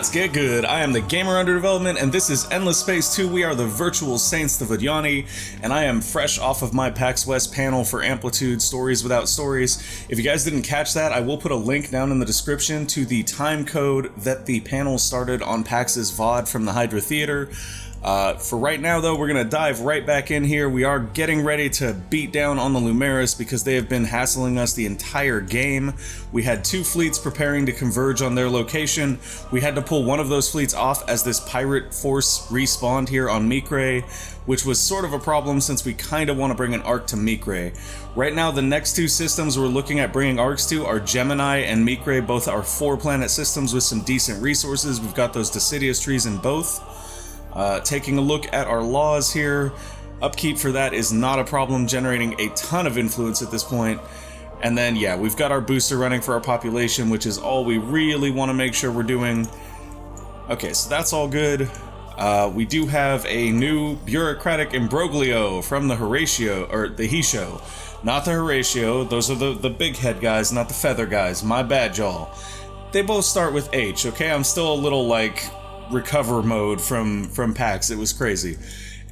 Let's get good. I am the Gamer Under Development, and this is Endless Space 2. We are the virtual saints, the Vodyani, and I am fresh off of my PAX West panel for Amplitude Stories Without Stories. If you guys didn't catch that, I will put a link down in the description to the time code that the panel started on PAX's VOD from the Hydra Theater. For right now, though, we're going to dive right back in here. We are getting ready to beat down on the Lumeris because they have been hassling us the entire game. We had two fleets preparing to converge on their location. We had to pull one of those fleets off as this pirate force respawned here on Meegray, which was sort of a problem since we kind of want to bring an arc to Meegray. Right now, the next two systems we're looking at bringing arcs to are Gemini and Meegray. Both are 4-planet systems with some decent resources. We've got those deciduous trees in both. Taking a look at our laws here, upkeep for that is not a problem, generating a ton of influence at this point. And then, yeah, we've got our booster running for our population, which is all we really want to make sure we're doing. Okay, so that's all good. We do have a new bureaucratic imbroglio from the Horatio, or the Hisho. Not the Horatio, those are the big head guys, not the feather guys. My bad, y'all. They both start with H, okay? I'm still a little, like, recover mode from PAX. It was crazy.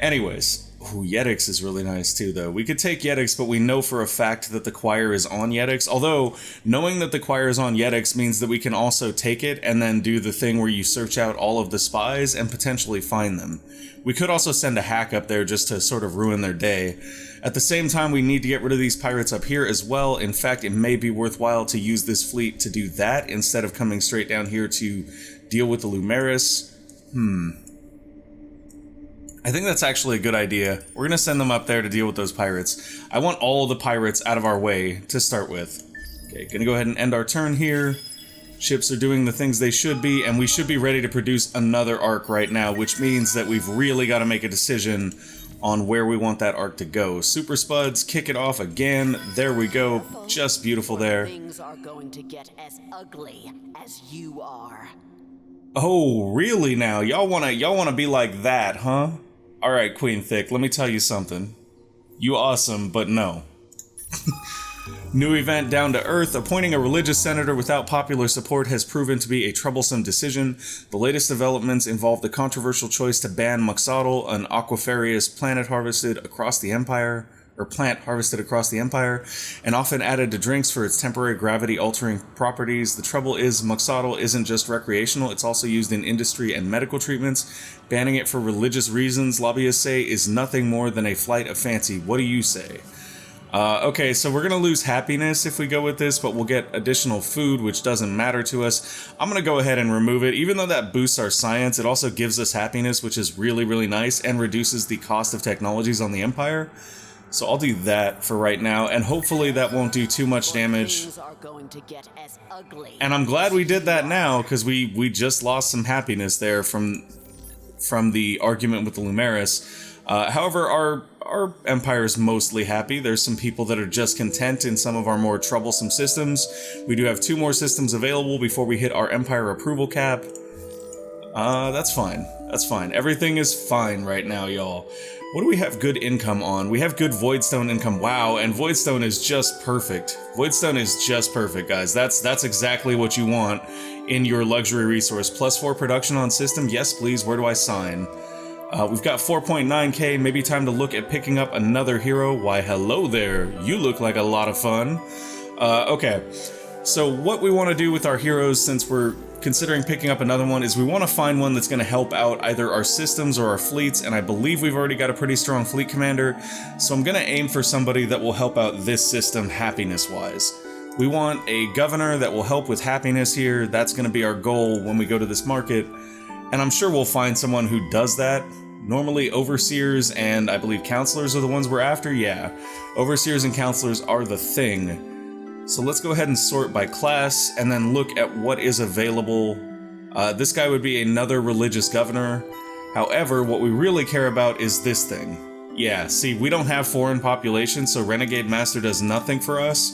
Anyways, Yetix is really nice too, though. We could take Yetix, but we know for a fact that the choir is on Yetix. Although, knowing that the choir is on Yetix means that we can also take it and then do the thing where you search out all of the spies and potentially find them. We could also send a hack up there just to sort of ruin their day. At the same time, we need to get rid of these pirates up here as well. In fact, it may be worthwhile to use this fleet to do that instead of coming straight down here to deal with the Lumeris. I think that's actually a good idea. We're gonna send them up there to deal with those pirates. I want all the pirates out of our way to start with. Okay, gonna go ahead and end our turn here. Ships are doing the things they should be, and we should be ready to produce another arc right now, which means that we've really got to make a decision on where we want that arc to go. Super Spuds, kick it off again. There we go. Just beautiful there. Things are going to get as ugly as you are. Oh, really now? Y'all wanna be like that, huh? Alright, Queen Thick, let me tell you something. You awesome, but no. New event down to earth. Appointing a religious senator without popular support has proven to be a troublesome decision. The latest developments involve the controversial choice to ban Muxodal, an aquiferious planet harvested across the Empire, and often added to drinks for its temporary gravity-altering properties. The trouble is, Muxodal isn't just recreational, it's also used in industry and medical treatments. Banning it for religious reasons, lobbyists say, is nothing more than a flight of fancy. What do you say? Okay, so we're gonna lose happiness if we go with this, but we'll get additional food, which doesn't matter to us. I'm gonna go ahead and remove it. Even though that boosts our science, it also gives us happiness, which is really, really nice, and reduces the cost of technologies on the Empire. So I'll do that for right now, and hopefully that won't do too much damage. And I'm glad we did that now, because we just lost some happiness there from the argument with the Lumeris. However, our Empire is mostly happy. There's some people that are just content in some of our more troublesome systems. We do have 2 more systems available before we hit our Empire approval cap. That's fine. That's fine. Everything is fine right now, y'all. What do we have good income on? We have good Voidstone income. Wow, and Voidstone is just perfect. Voidstone is just perfect, guys. That's exactly what you want in your luxury resource. +4 production on system. Yes, please. Where do I sign? We've got 4.9k. Maybe time to look at picking up another hero. Why, hello there. You look like a lot of fun. Okay. So what we want to do with our heroes, since we're considering picking up another one, is we want to find one that's going to help out either our systems or our fleets, and I believe we've already got a pretty strong fleet commander, so I'm going to aim for somebody that will help out this system happiness-wise. We want a governor that will help with happiness here. That's going to be our goal when we go to this market, and I'm sure we'll find someone who does that. Normally, overseers and I believe counselors are the ones we're after. Yeah, overseers and counselors are the thing. So let's go ahead and sort by class and then look at what is available. This guy would be another religious governor. However, what we really care about is this thing. Yeah, see, we don't have foreign population, so Renegade Master does nothing for us.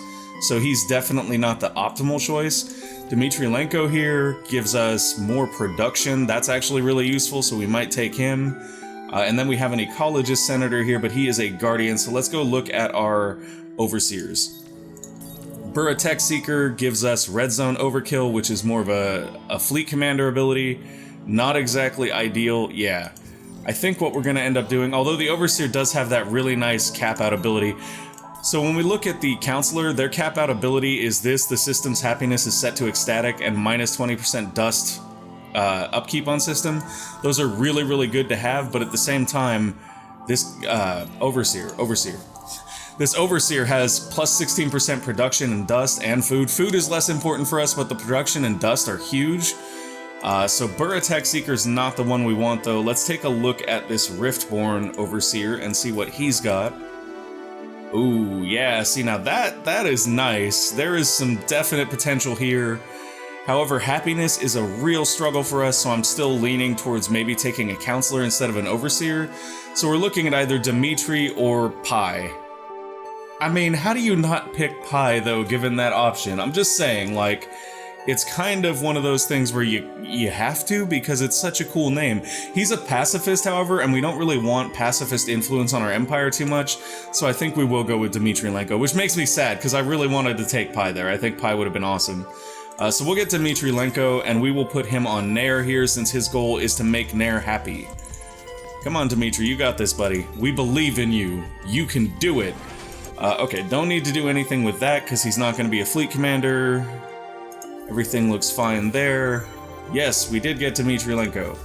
So he's definitely not the optimal choice. Dmitrielenko here gives us more production. That's actually really useful, so we might take him. And then we have an ecologist senator here, but he is a guardian, so let's go look at our overseers. Tech Seeker gives us Red Zone Overkill, which is more of a fleet commander ability. Not exactly ideal, yeah. I think what we're going to end up doing, although the Overseer does have that really nice cap-out ability. So when we look at the Counselor, their cap-out ability is this: the system's happiness is set to ecstatic and minus 20% dust upkeep on system. Those are really, really good to have, but at the same time, this Overseer. This Overseer has plus 16% production and dust and food. Food is less important for us, but the production and dust are huge. So Tech Seeker's not the one we want, though. Let's take a look at this Riftborn Overseer and see what he's got. Ooh, yeah, see, now that is nice. There is some definite potential here. However, happiness is a real struggle for us, so I'm still leaning towards maybe taking a Counselor instead of an Overseer. So we're looking at either Dimitri or Pi. I mean, how do you not pick Pi, though, given that option? I'm just saying, like, it's kind of one of those things where you have to, because it's such a cool name. He's a pacifist, however, and we don't really want pacifist influence on our empire too much, so I think we will go with Dmitrilenko, which makes me sad, because I really wanted to take Pi there. I think Pi would have been awesome. So we'll get Dmitrilenko, and we will put him on Nair here, since his goal is to make Nair happy. Come on, Dimitri, you got this, buddy. We believe in you. You can do it. Okay, don't need to do anything with that, because he's not going to be a fleet commander. Everything looks fine there. Yes, we did get Dmitrilenko.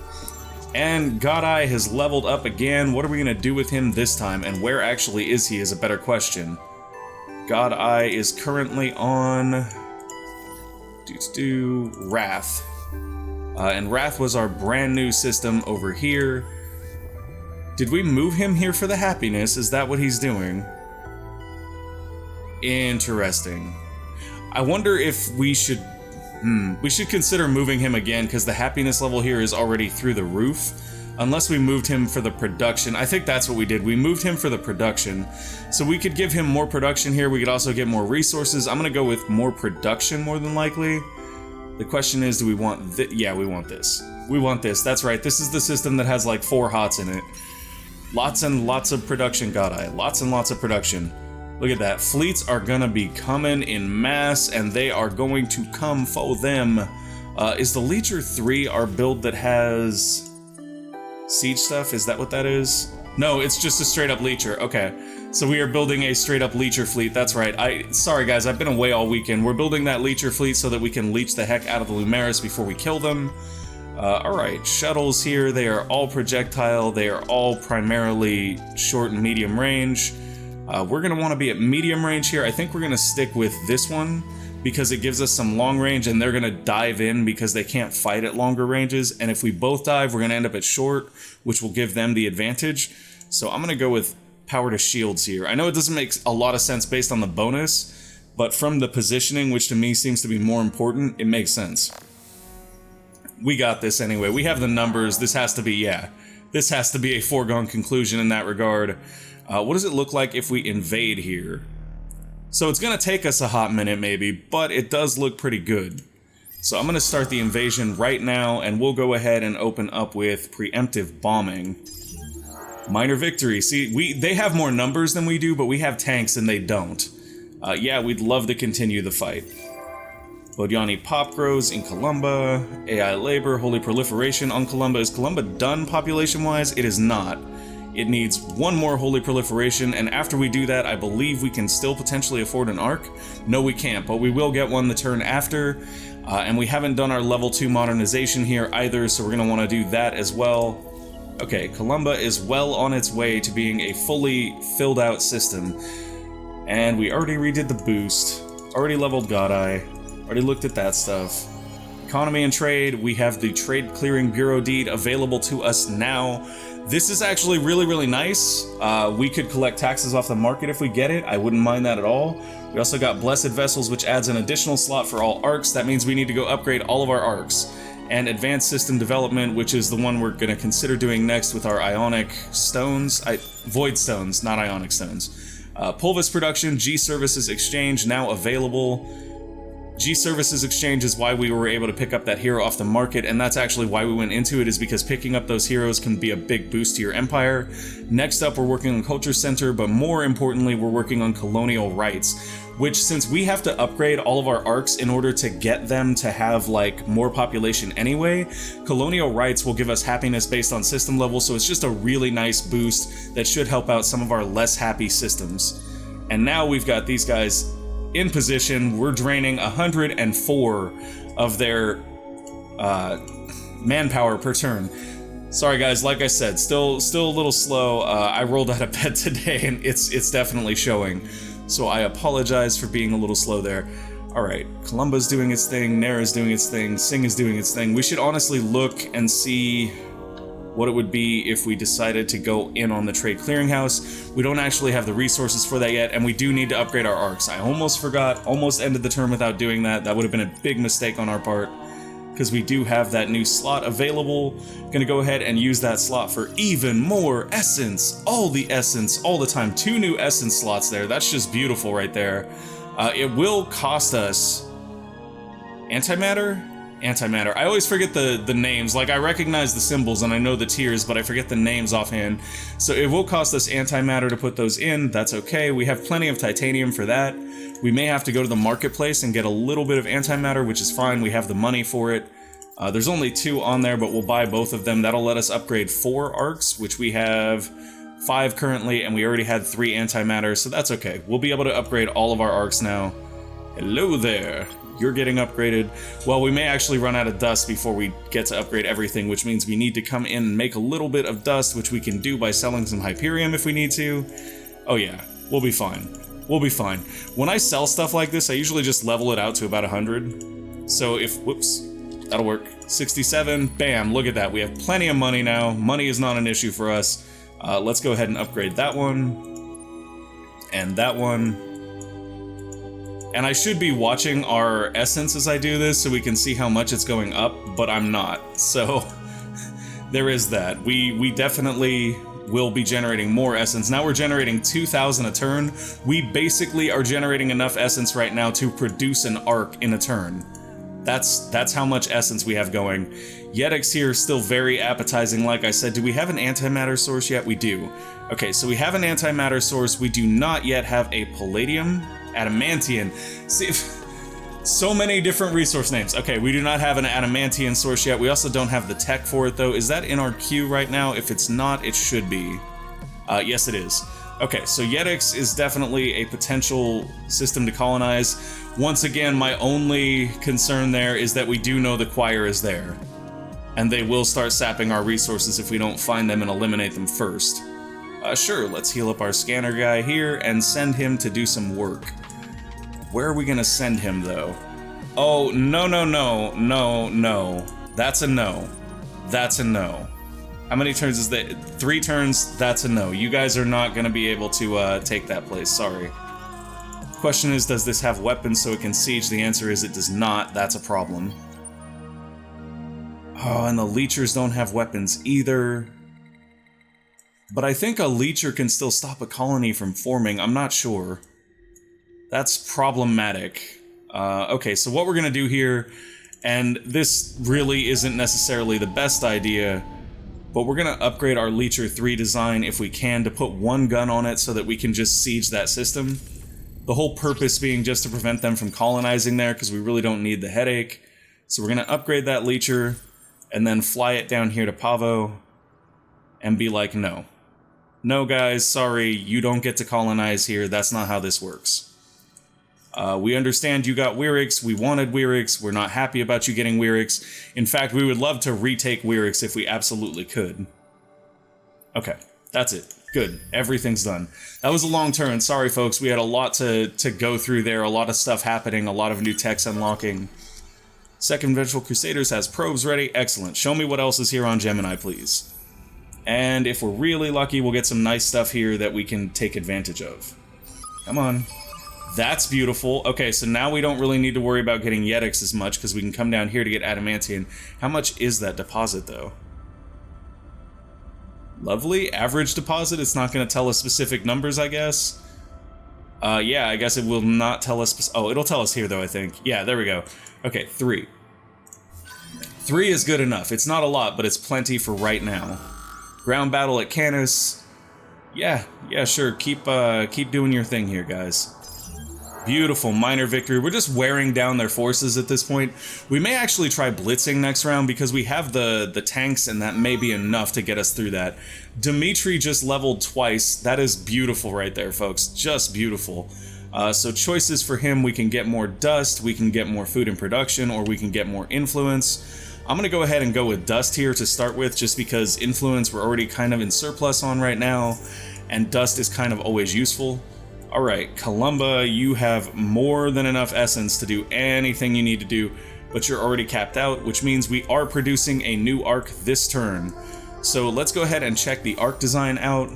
And Godeye has leveled up again. What are we going to do with him this time? And where actually is he is a better question. Godeye is currently on... Wrath. And Wrath was our brand new system over here. Did we move him here for the happiness? Is that what he's doing? Interesting. I wonder if we should... we should consider moving him again, because the happiness level here is already through the roof. Unless we moved him for the production. I think that's what we did. We moved him for the production. So we could give him more production here. We could also get more resources. I'm going to go with more production more than likely. The question is, do we want this? Yeah, we want this. We want this. That's right. This is the system that has like 4 HOTS in it. Lots and lots of production, Godeye. Lots and lots of production. Look at that. Fleets are gonna be coming in mass, and they are going to come for them. Is the Leecher 3 our build that has siege stuff? Is that what that is? No, it's just a straight up Leecher. Okay. So we are building a straight up Leecher fleet. That's right. Sorry guys, I've been away all weekend. We're building that Leecher fleet so that we can leech the heck out of the Lumeris before we kill them. Alright, shuttles here. They are all projectile. They are all primarily short and medium range. We're going to want to be at medium range here. I think we're going to stick with this one because it gives us some long range, and they're going to dive in because they can't fight at longer ranges. And if we both dive, we're going to end up at short, which will give them the advantage. So I'm going to go with power to shields here. I know it doesn't make a lot of sense based on the bonus, but from the positioning, which to me seems to be more important, it makes sense. We got this anyway. We have the numbers. This has to be, yeah. This has to be a foregone conclusion in that regard. What does it look like if we invade here? So it's going to take us a hot minute maybe, but it does look pretty good. So I'm going to start the invasion right now, and we'll go ahead and open up with preemptive bombing. Minor victory. See, they have more numbers than we do, but we have tanks and they don't. Yeah, we'd love to continue the fight. Vodyani pop grows in Columba. AI labor, holy proliferation on Columba. Is Columba done population-wise? It is not. It needs one more holy proliferation, and after we do that, I believe we can still potentially afford an arc. No, we can't, but we will get one the turn after. And we haven't done our level 2 modernization here either, so we're going to want to do that as well. Okay, Columba is well on its way to being a fully filled out system. And we already redid the boost, already leveled Godeye, already looked at that stuff. Economy and trade, we have the Trade Clearing Bureau deed available to us now. This is actually really, really nice. We could collect taxes off the market if we get it. I wouldn't mind that at all. We also got Blessed Vessels, which adds an additional slot for all arcs. That means we need to go upgrade all of our arcs. And Advanced System Development, which is the one we're going to consider doing next with our Ionic Stones. Void Stones, not Ionic Stones. Pulvis Production, G Services Exchange, now available. G-Services Exchange is why we were able to pick up that hero off the market, and that's actually why we went into it, is because picking up those heroes can be a big boost to your empire. Next up, we're working on Culture Center, but more importantly, we're working on Colonial Rights, which, since we have to upgrade all of our arcs in order to get them to have, like, more population anyway, Colonial Rights will give us happiness based on system level, so it's just a really nice boost that should help out some of our less happy systems. And now we've got these guys in position. We're draining 104 of their manpower per turn. Sorry guys, like I said, still a little slow. I rolled out of bed today and it's definitely showing. So I apologize for being a little slow there. Alright, Columba's doing its thing, Nera's doing its thing, Sing is doing its thing. We should honestly look and see what it would be if we decided to go in on the Trade Clearinghouse. We don't actually have the resources for that yet, and we do need to upgrade our arcs. I almost forgot, almost ended the turn without doing that. That would have been a big mistake on our part, because we do have that new slot available. Gonna go ahead and use that slot for even more essence. All the essence, all the time. 2 new essence slots there. That's just beautiful right there. It will cost us antimatter? Antimatter. I always forget the names. Like, I recognize the symbols and I know the tiers, but I forget the names offhand. So it will cost us antimatter to put those in. That's okay. We have plenty of titanium for that. We may have to go to the marketplace and get a little bit of antimatter, which is fine. We have the money for it. There's only 2 on there, but we'll buy both of them. That'll let us upgrade 4 arcs, which we have 5 currently, and we already had 3 antimatter, so that's okay. We'll be able to upgrade all of our arcs now. Hello there. You're getting upgraded. Well, we may actually run out of dust before we get to upgrade everything, which means we need to come in and make a little bit of dust, which we can do by selling some Hyperium if we need to. Oh yeah, we'll be fine. We'll be fine. When I sell stuff like this, I usually just level it out to about 100. So if, whoops, that'll work. 67, bam, look at that. We have plenty of money now. Money is not an issue for us. Let's go ahead and upgrade that one. And that one. And I should be watching our essence as I do this so we can see how much it's going up, but I'm not. So there is that. We definitely will be generating more essence. Now we're generating 2,000 a turn. We basically are generating enough essence right now to produce an arc in a turn. That's how much essence we have going. Yetix here is still very appetizing, like I said. Do we have an antimatter source yet? We do. Okay, so we have an antimatter source. We do not yet have a palladium. Adamantian. See, so many different resource names. Okay, we do not have an adamantian source yet. We also don't have the tech for it, though. Is that in our queue right now? If it's not, it should be. Yes, it is. Okay, so Yetix is definitely a potential system to colonize. Once again, my only concern there is that we do know the choir is there. And they will start sapping our resources if we don't find them and eliminate them first. Sure, let's heal up our scanner guy here and send him to do some work. Where are we gonna send him, though? Oh, no. That's a no. That's a no. How many turns is that? 3 turns, that's a no. You guys are not gonna be able to take that place, sorry. Question is, does this have weapons so it can siege? The answer is it does not. That's a problem. Oh, and the leechers don't have weapons either. But I think a leecher can still stop a colony from forming. I'm not sure. That's problematic. Okay, so what we're gonna do here, and this really isn't necessarily the best idea, but we're gonna upgrade our Leecher 3 design if we can to put 1 gun on it so that we can just siege that system. The whole purpose being just to prevent them from colonizing there, because we really don't need the headache. So we're gonna upgrade that Leecher, and then fly it down here to Pavo, and be like, no. No guys, sorry, you don't get to colonize here, that's not how this works. We understand you got Wyrix, we wanted Wyrix, we're not happy about you getting Wyrix. In fact, we would love to retake Wyrix if we absolutely could. Okay, that's it. Good, everything's done. That was a long turn, sorry folks, we had a lot to go through there, a lot of stuff happening, a lot of new techs unlocking. Second Vengeful Crusaders has probes ready, excellent. Show me what else is here on Gemini, please. And if we're really lucky, we'll get some nice stuff here that we can take advantage of. Come on. That's beautiful. Okay, so now we don't really need to worry about getting Yetix as much, because we can come down here to get Adamantian. How much is that deposit, though? Lovely. Average deposit. It's not going to tell us specific numbers, I guess. Yeah, I guess it will not tell us. Oh, it'll tell us here, though, I think. Yeah, there we go. Okay, 3. 3 is good enough. It's not a lot, but it's plenty for right now. Ground battle at Canas. Yeah, sure. Keep doing your thing here, guys. Beautiful minor victory. We're just wearing down their forces at this point. We may actually try blitzing next round because we have the tanks, and that may be enough to get us through that. Dimitri just leveled twice. That is beautiful right there, folks. Just beautiful. So choices for him: we can get more dust, we can get more food in production, or we can get more influence. I'm gonna go ahead and go with dust here to start with, just because influence we're already kind of in surplus on right now, and dust is kind of always useful. Alright, Columba, you have more than enough essence to do anything you need to do, but you're already capped out, which means we are producing a new arc this turn. So let's go ahead and check the arc design out.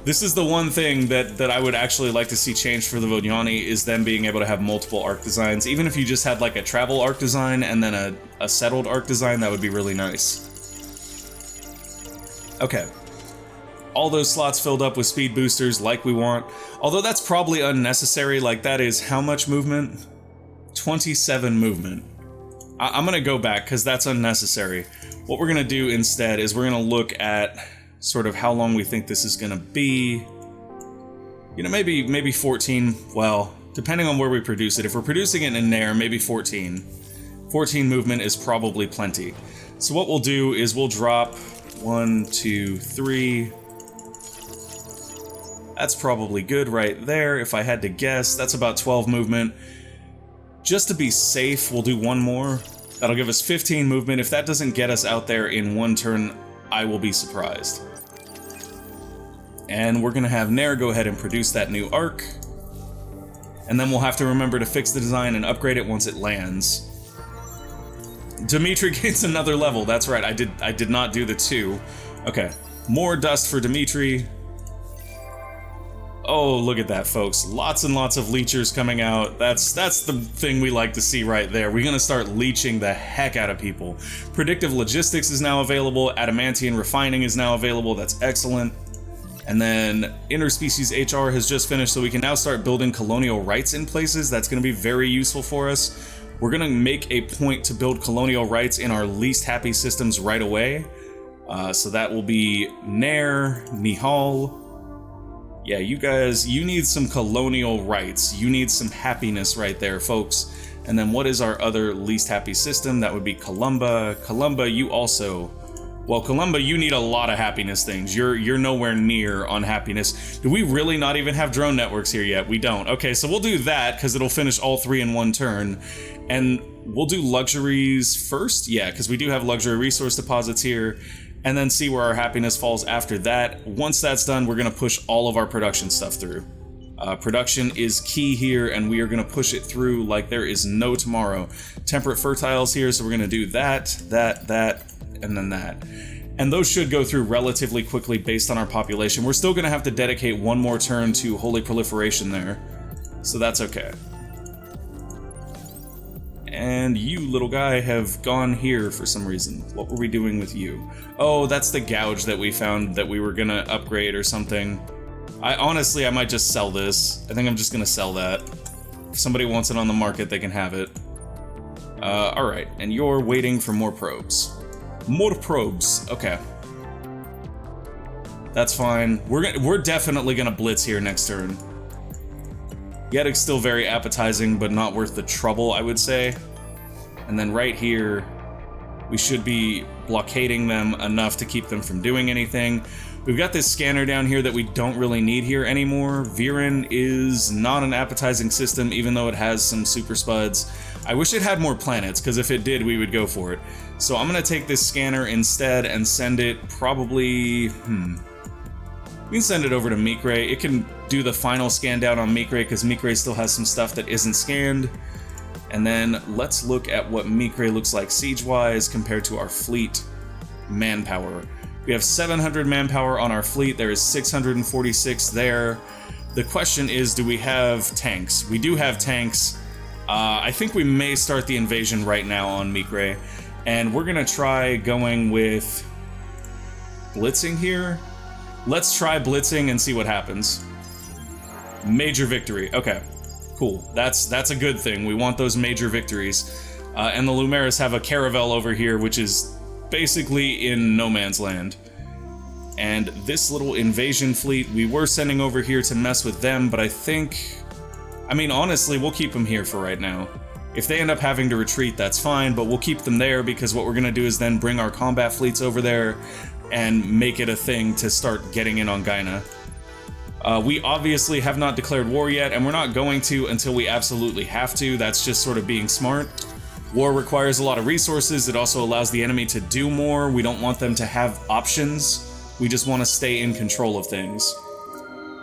This is the one thing that I would actually like to see changed for the Vodyani, is them being able to have multiple arc designs. Even if you just had like a travel arc design and then a settled arc design, that would be really nice. Okay. All those slots filled up with speed boosters like we want. Although that's probably unnecessary. Like, that is how much movement? 27 movement. I'm gonna go back because that's unnecessary. What we're gonna do instead is we're gonna look at sort of how long we think this is gonna be. You know, maybe 14. Well, depending on where we produce it. If we're producing it in Nair, maybe 14. 14 movement is probably plenty. So what we'll do is we'll drop 1, 2, 3. That's probably good right there. If I had to guess, that's about 12 movement. Just to be safe, we'll do one more. That'll give us 15 movement. If that doesn't get us out there in one turn, I will be surprised. And we're gonna have Nair go ahead and produce that new arc. And then we'll have to remember to fix the design and upgrade it once it lands. Dimitri gains another level. That's right, I did not do the 2. Okay, more dust for Dimitri. Oh, look at that, folks. Lots and lots of leechers coming out. That's the thing we like to see right there. We're gonna start leeching the heck out of people. Predictive logistics is now available. Adamantian refining is now available. That's excellent. And then interspecies HR has just finished, so we can now start building colonial rights in places. That's gonna be very useful for us. We're gonna make a point to build colonial rights in our least happy systems right away. So that will be Nair, Nihal. Yeah, you guys, you need some colonial rights. You need some happiness right there, folks. And then what is our other least happy system? That would be Columba. Columba, you also... Well, Columba, you need a lot of happiness things. You're nowhere near on happiness. Do we really not even have drone networks here yet? We don't. Okay, so we'll do that, because it'll finish all 3 in one turn. And we'll do luxuries first. Yeah, because we do have luxury resource deposits here. And then see where our happiness falls after that. Once that's done, we're gonna push all of our production stuff through. Production is key here, and we are gonna push it through like there is no tomorrow. Temperate fertiles here, so we're gonna do that, and then that. And those should go through relatively quickly based on our population. We're still gonna have to dedicate one more turn to holy proliferation there, so that's okay. And you, little guy, have gone here for some reason. What were we doing with you? Oh, that's the gouge that we found that we were gonna upgrade or something. Honestly, I might just sell this. I think I'm just gonna sell that. If somebody wants it on the market, they can have it. Alright, and you're waiting for more probes. More probes, okay. That's fine. We're definitely gonna blitz here next turn. Yettic's still very appetizing, but not worth the trouble, I would say. And then right here, we should be blockading them enough to keep them from doing anything. We've got this scanner down here that we don't really need here anymore. Viren is not an appetizing system, even though it has some super spuds. I wish it had more planets, because if it did, we would go for it. So I'm gonna take this scanner instead and send it probably... We can send it over to Meegray. It can do the final scan down on Meegray, because Meegray still has some stuff that isn't scanned. And then let's look at what Meegray looks like siege-wise compared to our fleet manpower. We have 700 manpower on our fleet. There is 646 there. The question is, do we have tanks? We do have tanks. I think we may start the invasion right now on Meegray. And we're gonna try going with blitzing here. Let's try blitzing and see what happens. Major victory. Okay, cool. That's a good thing. We want those major victories. And the Lumeris have a caravel over here, which is basically in no man's land. And this little invasion fleet, we were sending over here to mess with them, but I mean, honestly, we'll keep them here for right now. If they end up having to retreat, that's fine, but we'll keep them there because what we're going to do is then bring our combat fleets over there and make it a thing to start getting in on Gaina. We obviously have not declared war yet, and we're not going to until we absolutely have to. That's just sort of being smart. War requires a lot of resources. It also allows the enemy to do more. We don't want them to have options. We just want to stay in control of things.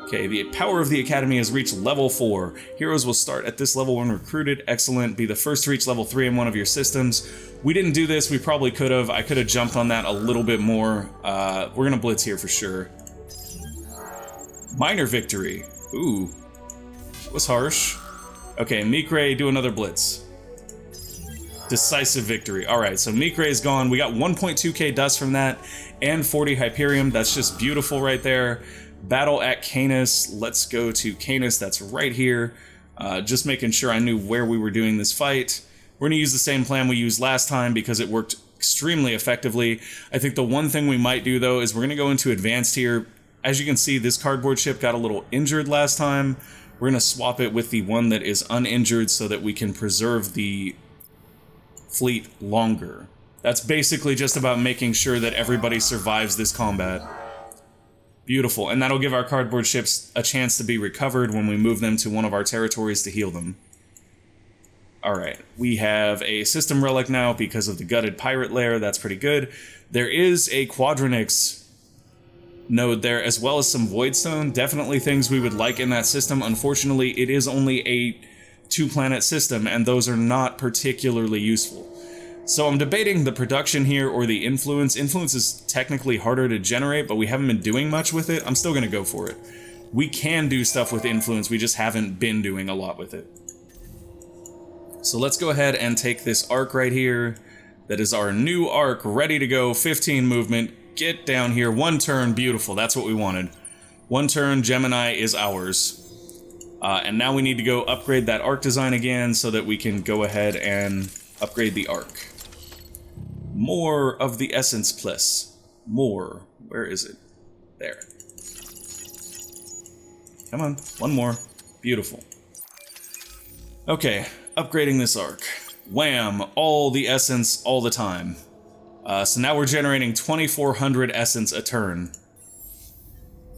Okay, the power of the Academy has reached level 4. Heroes will start at this level when recruited. Excellent. Be the first to reach level 3 in one of your systems. We didn't do this. We probably could have. I could have jumped on that a little bit more. We're going to blitz here for sure. Minor victory. Ooh. Was harsh. Okay, Meegray, do another blitz. Decisive victory. Alright, so Meegray is gone. We got 1.2k dust from that and 40 Hyperium. That's just beautiful right there. Battle at Canas. Let's go to Canas. That's right here. Just making sure I knew where we were doing this fight. We're going to use the same plan we used last time because it worked extremely effectively. I think the one thing we might do, though, is we're going to go into advanced here. As you can see, this cardboard ship got a little injured last time. We're going to swap it with the one that is uninjured so that we can preserve the fleet longer. That's basically just about making sure that everybody survives this combat. Beautiful, and that'll give our cardboard ships a chance to be recovered when we move them to one of our territories to heal them. Alright, we have a system relic now because of the gutted pirate lair. That's pretty good. There is a Quadranix node there, as well as some Voidstone. Definitely things we would like in that system. Unfortunately, it is only a 2-planet system, and those are not particularly useful. So I'm debating the production here or the influence. Influence is technically harder to generate, but we haven't been doing much with it. I'm still going to go for it. We can do stuff with influence, we just haven't been doing a lot with it. So let's go ahead and take this arc right here. That is our new arc, ready to go, 15 movement. Get down here, 1 turn, beautiful, that's what we wanted. 1 turn, Gemini is ours. And now we need to go upgrade that arc design again so that we can go ahead and upgrade the arc. More of the Essence Plus. More. Where is it? There. Come on, 1 more. Beautiful. Okay, upgrading this arc. Wham! All the Essence all the time. So now we're generating 2400 Essence a turn.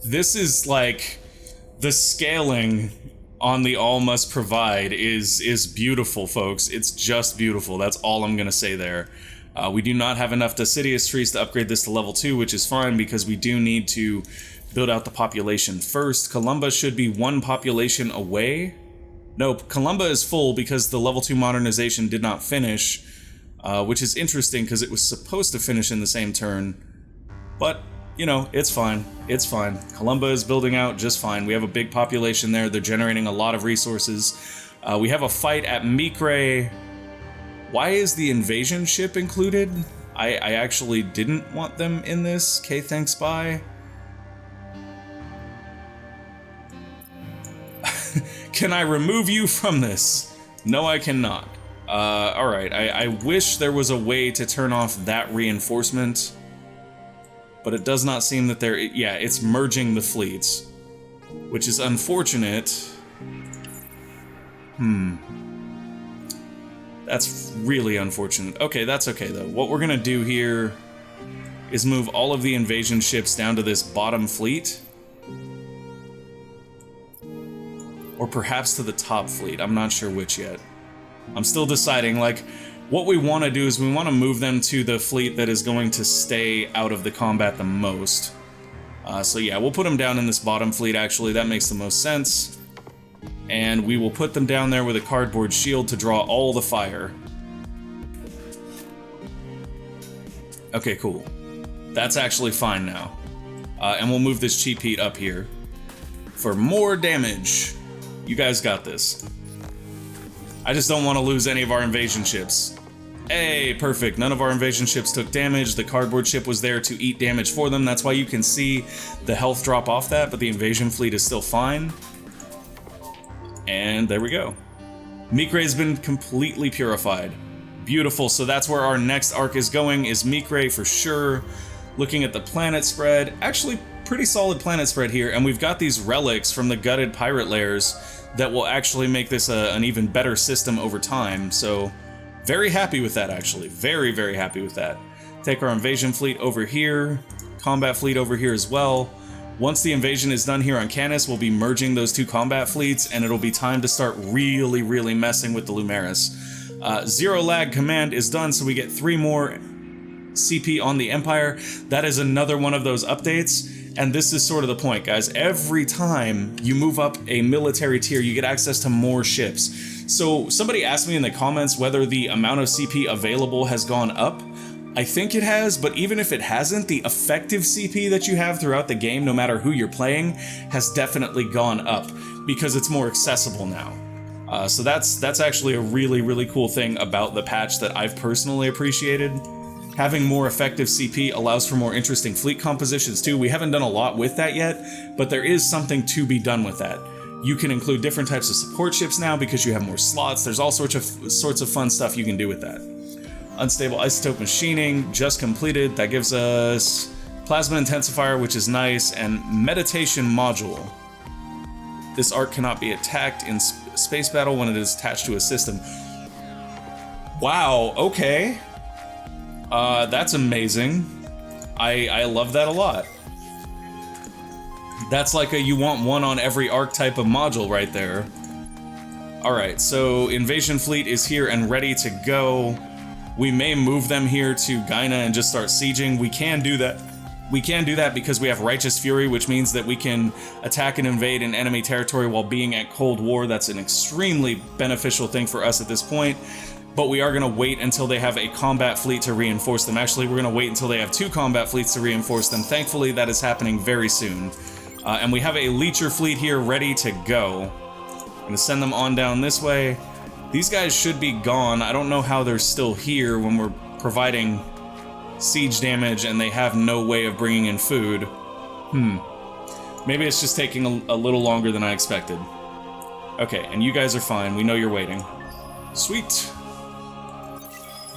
This is like... the scaling on the all must provide is beautiful, folks. It's just beautiful. That's all I'm gonna say there. We do not have enough Deciduous trees to upgrade this to level 2, which is fine because we do need to build out the population first. Columba should be 1 population away. Nope, Columba is full because the level 2 modernization did not finish, which is interesting because it was supposed to finish in the same turn. But, you know, it's fine. It's fine. Columba is building out just fine. We have a big population there. They're generating a lot of resources. We have a fight at Meegray. Why is the invasion ship included? I actually didn't want them in this. Okay, thanks, bye. Can I remove you from this? No, I cannot. Alright, I wish there was a way to turn off that reinforcement. But it does not seem that there... yeah, it's merging the fleets. Which is unfortunate. That's really unfortunate. Okay, that's okay, though. What we're gonna do here is move all of the invasion ships down to this bottom fleet. Or perhaps to the top fleet. I'm not sure which yet. I'm still deciding, like... what we want to do is we want to move them to the fleet that is going to stay out of the combat the most. So yeah, we'll put them down in this bottom fleet, actually. That makes the most sense. And we will put them down there with a cardboard shield to draw all the fire. Okay, cool. That's actually fine now. And we'll move this cheap heat up here. For more damage. You guys got this. I just don't want to lose any of our invasion ships. Hey, perfect. None of our invasion ships took damage. The cardboard ship was there to eat damage for them. That's why you can see the health drop off that, but the invasion fleet is still fine. And there we go. Meegray's been completely purified. Beautiful, so that's where our next arc is going, is Meegray for sure. Looking at the planet spread, actually pretty solid planet spread here, and we've got these relics from the gutted pirate lairs that will actually make this an even better system over time, so very happy with that actually, very, very happy with that. Take our invasion fleet over here, combat fleet over here as well. Once the invasion is done here on Canas, we'll be merging those two combat fleets, and it'll be time to start really, really messing with the Lumeris. Zero lag command is done, so we get 3 more CP on the Empire. That is another one of those updates, and this is sort of the point, guys. Every time you move up a military tier, you get access to more ships. So somebody asked me in the comments whether the amount of CP available has gone up. I think it has, but even if it hasn't, the effective CP that you have throughout the game, no matter who you're playing, has definitely gone up because it's more accessible now. So that's actually a really, really cool thing about the patch that I've personally appreciated. Having more effective CP allows for more interesting fleet compositions too. We haven't done a lot with that yet, but there is something to be done with that. You can include different types of support ships now because you have more slots. There's all sorts of fun stuff you can do with that. Unstable isotope machining just completed. That gives us plasma intensifier, which is nice, and meditation module. This arc cannot be attacked in space battle when it is attached to a system. Wow, okay. That's amazing. I love that a lot. That's like you want one on every archetype of module right there. Alright, so Invasion Fleet is here and ready to go. We may move them here to Gaina and just start sieging. We can do that. We can do that because we have Righteous Fury, which means that we can attack and invade an enemy territory while being at Cold War. That's an extremely beneficial thing for us at this point. But we are going to wait until they have a combat fleet to reinforce them. Actually, we're going to wait until they have 2 combat fleets to reinforce them. Thankfully, that is happening very soon. And we have a Leecher fleet here ready to go. I'm going to send them on down this way. These guys should be gone. I don't know how they're still here when we're providing siege damage and they have no way of bringing in food. Maybe it's just taking a little longer than I expected. Okay, and you guys are fine. We know you're waiting. Sweet.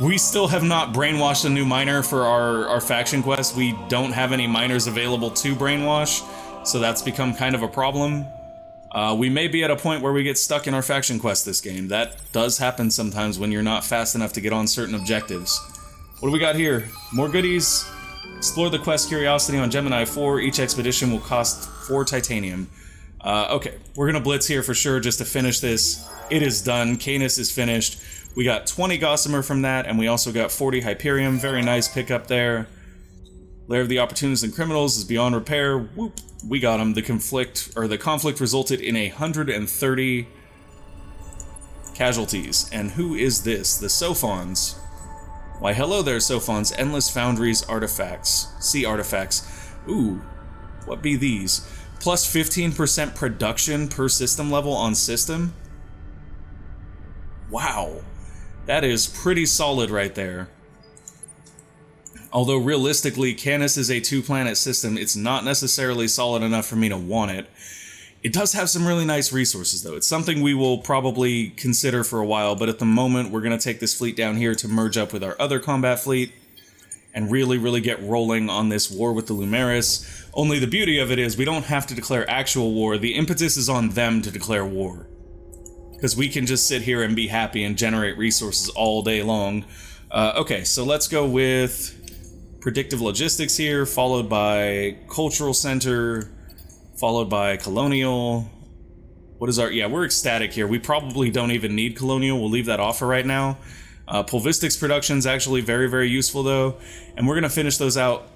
We still have not brainwashed a new miner for our faction quest. We don't have any miners available to brainwash, so that's become kind of a problem. We may be at a point where we get stuck in our faction quest this game. That does happen sometimes when you're not fast enough to get on certain objectives. What do we got here? More goodies. Explore the quest Curiosity on Gemini 4. Each expedition will cost 4 titanium. Okay, we're gonna blitz here for sure just to finish this. It is done. Canas is finished. We got 20 Gossamer from that, and we also got 40 Hyperium. Very nice pickup there. Lair of the Opportunists and Criminals is beyond repair. Whoop, we got them. The conflict resulted in 130 casualties. And who is this? The Sophons. Why, hello there, Sophons. Endless Foundries artifacts. Sea artifacts. Ooh, what be these? Plus 15% production per system level on system? Wow. That is pretty solid right there. Although realistically, Canas is a 2-planet system, it's not necessarily solid enough for me to want it. It does have some really nice resources though. It's something we will probably consider for a while, but at the moment we're going to take this fleet down here to merge up with our other combat fleet and really, really get rolling on this war with the Lumeris. Only the beauty of it is we don't have to declare actual war. The impetus is on them to declare war. Because we can just sit here and be happy and generate resources all day long. Okay, so let's go with Predictive Logistics here, followed by Cultural Center, followed by Colonial. What is our... Yeah, we're ecstatic here. We probably don't even need Colonial. We'll leave that off for right now. Pulvistics production is actually very, very useful, though. And we're going to finish those out.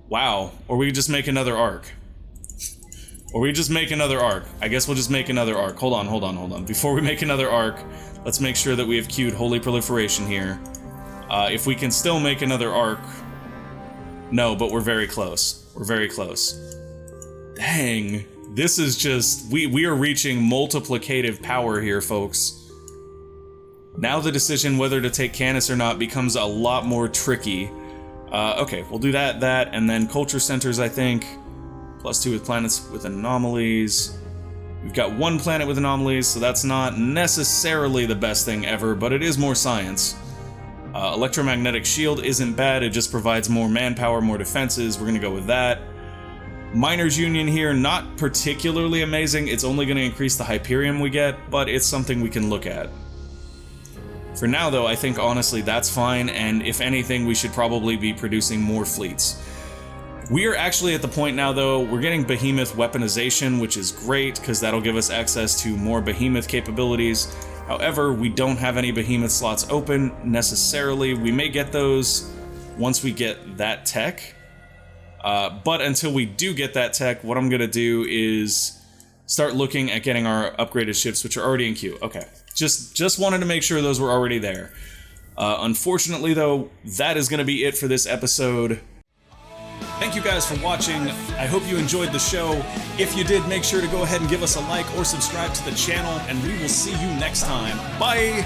Wow. Or we could just make another arc. Or we just make another arc. I guess we'll just make another arc. Hold on. Before we make another arc, let's make sure that we have queued Holy Proliferation here. If we can still make another arc... No, but we're very close. We're very close. Dang. This is just... We are reaching multiplicative power here, folks. Now the decision whether to take Canas or not becomes a lot more tricky. Okay, we'll do that, and then Culture Centers, I think. +2 with planets with anomalies. We've got one planet with anomalies, so that's not necessarily the best thing ever, but it is more science. Electromagnetic shield isn't bad, it just provides more manpower, more defenses. We're gonna go with that. Miners Union here, not particularly amazing. It's only gonna increase the Hyperium we get, but it's something we can look at. For now, though, I think honestly that's fine, and if anything, we should probably be producing more fleets. We are actually at the point now, though, we're getting Behemoth weaponization, which is great, because that'll give us access to more Behemoth capabilities. However, we don't have any Behemoth slots open, necessarily. We may get those once we get that tech. But until we do get that tech, what I'm going to do is start looking at getting our upgraded ships, which are already in queue. Okay, just wanted to make sure those were already there. Unfortunately, though, that is going to be it for this episode. Thank you guys for watching. I hope you enjoyed the show. If you did, make sure to go ahead and give us a like or subscribe to the channel, and we will see you next time. Bye!